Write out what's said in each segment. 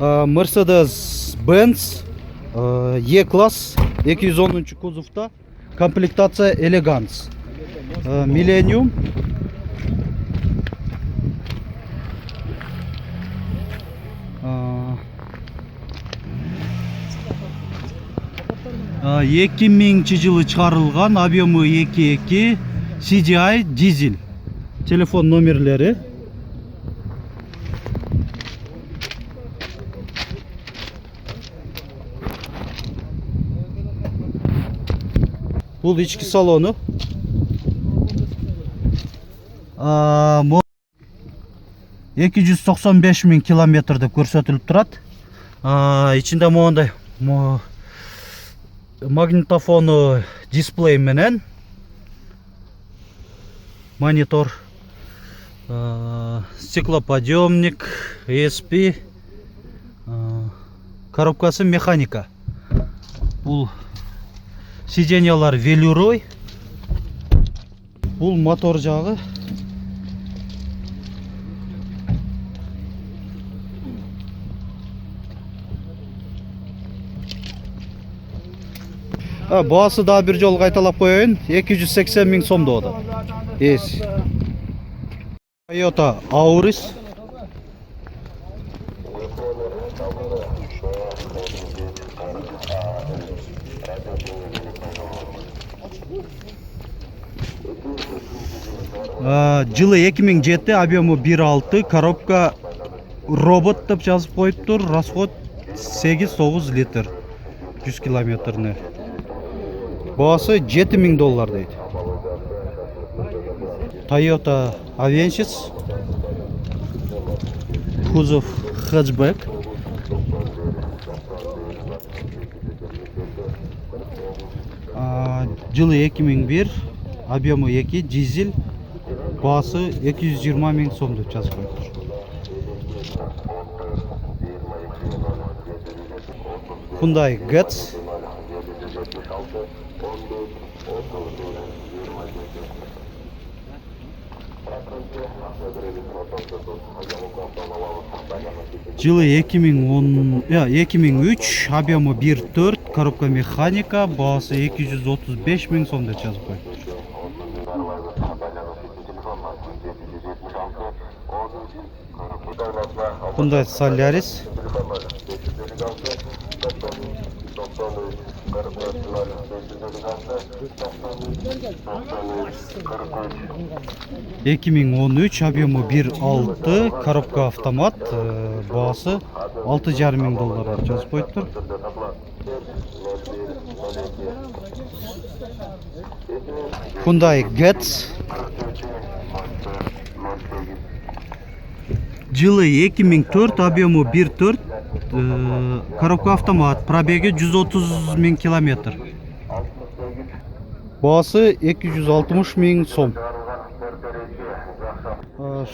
Mercedes-Benz E-класс 210 кузовта, комплектация Elegance, Millennium. Екі мыңыншы жылы шығарылған, объемы 2.2 CDI дизель. Телефон номерлері. Бұл ішкі салоны. 295 мың километрді көрсетіліп тұрады. Içinde мұндай магнитофоны, дисплей менен, монитор, стеклоподъемник, ESP, коробкасы механика. Бұл сиденьялар велюрой. Бұл мотор жағы. Бағасы да бір жол қайталап қойайын. 280 мың сом доды. Toyota Auris. Жылы 2007, объемы 1.6, коробка робот деп жазып қойып тұр. Расход 8-9 литр 100 километріне. Бағасы $7.000 дейді. Toyota Avensis. Кузов хэтчбэк. Жылы 2001, объемы 2, дизель. Бағасы 220 мың сом деп жазып қойып тұр. Hyundai Getz. Жылы 2003, объемы 1.4, коробка механика, бағасы 235 мың сом деп жазып қойып тұр. Hyundai Solaris. $2013, объемы 1.6, коробка автомат, бағасы $6.5 деп жазып қойып тұр. Hyundai Getz. Жылы 2004, объемы 1.4, коробка автомат, пробеги 130 мың километр. Бағасы 260 мың сом.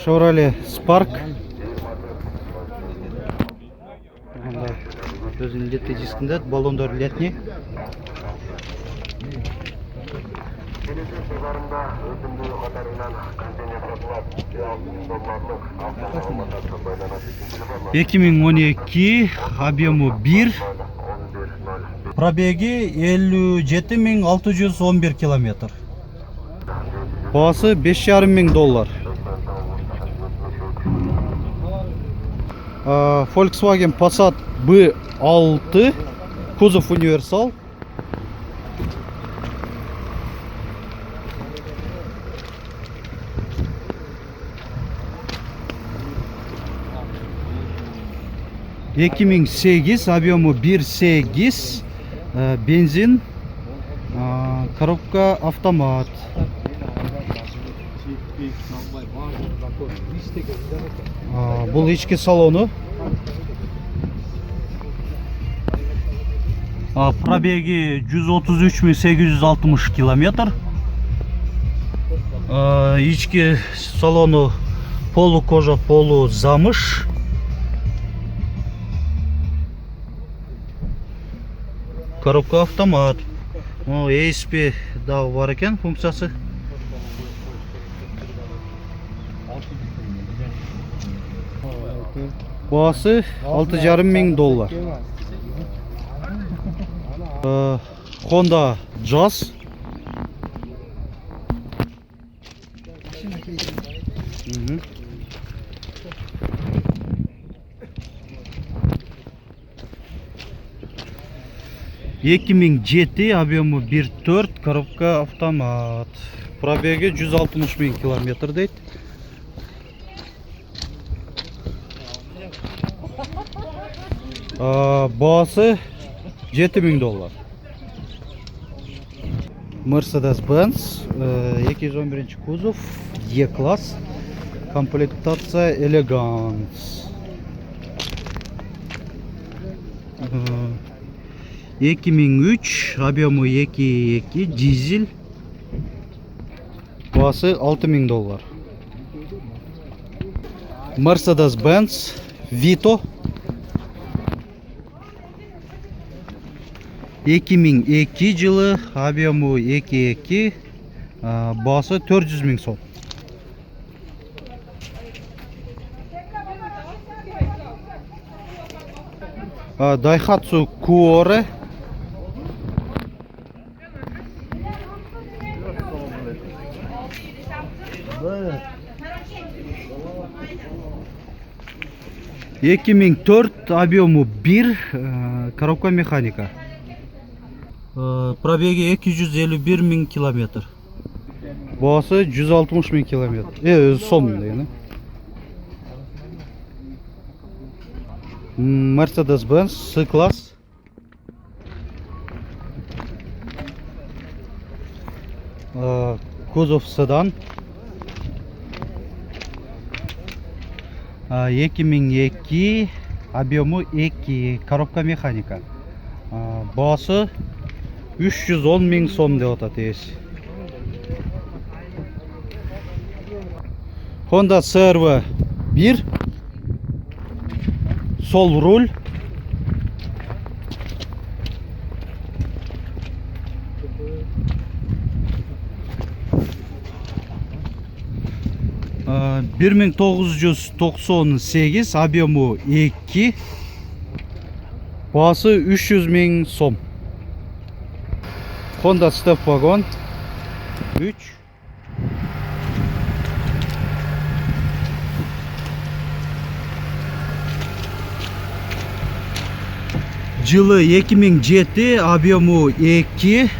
Chevrolet Spark. Өзінің летті дискінде, баллондар летний. $2012, объемы 1, пробеги 57.611 километр. Бағасы $5.500. Volkswagen Passat B6, кузов универсал. $2008, объемы 1.8, бензин, коробка автомат. Бұл ішкі салоны. Пробеги 133.860 километр. Ішкі салоны полукожа, полузамыш. Коробка автомат. ESP да бар екен функциясы. Бағасы 6,5 мың доллар. Honda Jazz. Екі мың жеті, объемы 1.4, коробка автомат. Пробеги 160 мың километр дейді. Бағасы 7 мың доллар. Mercedes-Benz 211 кузов, E-класс, комплектация Elegance. 2003, объемы 2.2, дизель. Бағасы 6 мың доллар. Mercedes-Benz Vito 2002 жылы, объемы 2.2, бағасы 400 мың сом. Daihatsu Kuore 2004, объемы 1, коробка механика. Пробеги 251 мың километр. Бағасы 160 мың километр. Сом дейін. Mercedes-Benz C-класс. Кузов седан. 2002, объемы 2, коробка механика. Бағасы 310 мың сом деп атады. Honda CR-V 1, сол руль. Ee, 1998, объемы 2, бағасы 300 мың сом. Honda Step Wagon 3, жылы 2007, объемы 2,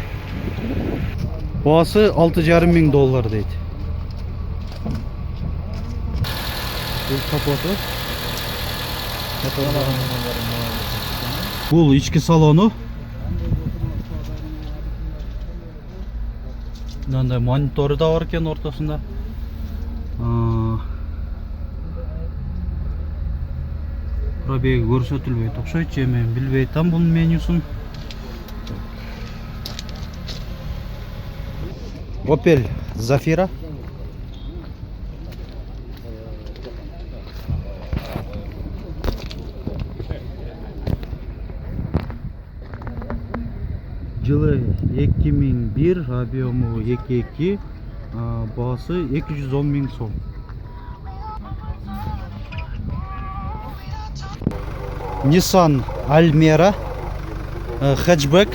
бағасы 6,5 мың доллар дейді. Бұл ішкі салону. Мынандай мониторы да бар екен ортасында. Пробеги көрсөтүлбөйт окшойт, же мен билбей атам бунун менюсун. Opel Zafira. Жылы 2001, объемы 2.2, бағасы 210 мың сом. Nissan Almera хэтчбэк.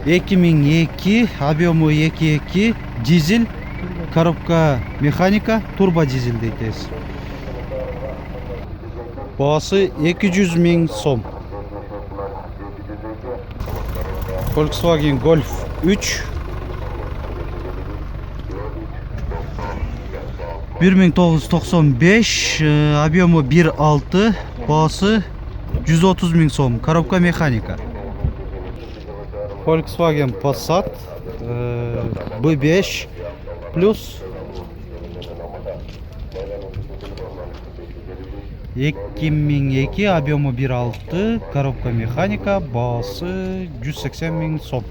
2002, объемы 2.2, дизель, коробка механика, турбо дизель дейтес. Бағасы 200 мың сом. Volkswagen Golf 3, 1995, объемы 1.6, бағасы 130 мың сом, коробка механика. Volkswagen Passat B5 плюс 2002, объемы 1.6, коробка механика, бағасы 180 мың сом.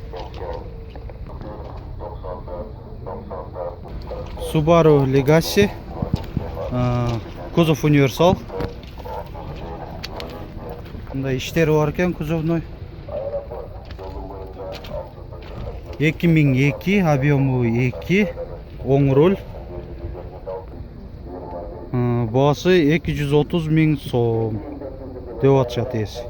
Subaru Legacy, кузов универсал. Мындай иштери бар экен кузовной. 2002, объемы 2, оң руль. Баасы 230 000 сом деп атышат ээси.